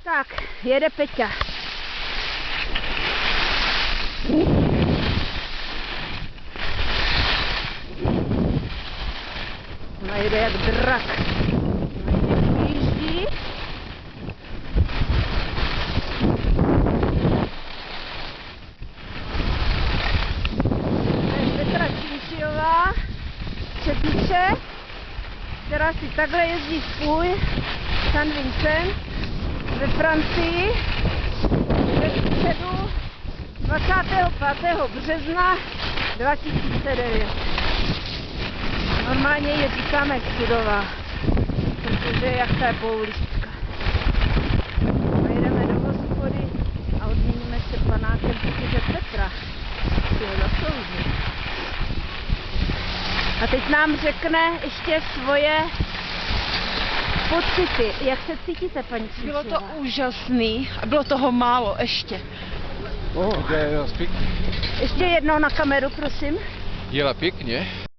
Tak, jede Peťa. Ona jede jak drak. Vyjíždí. To je Petra Činčiová, čepiče, která si takhle jezdí svůj San Vincent ve Francii ve středu 25. března 2009. Normálně je říkáme Sudová, protože jak ta je poulička. Pojedeme do hospody a odměníme se panákem, protože Petra si ho zaslouží. A teď nám řekne ještě svoje pocity. Jak se cítíte, paní Činčiová? Bylo to úžasný a bylo toho málo ještě. Jela pěkně. Ještě jednou na kameru, prosím. Jela pěkně.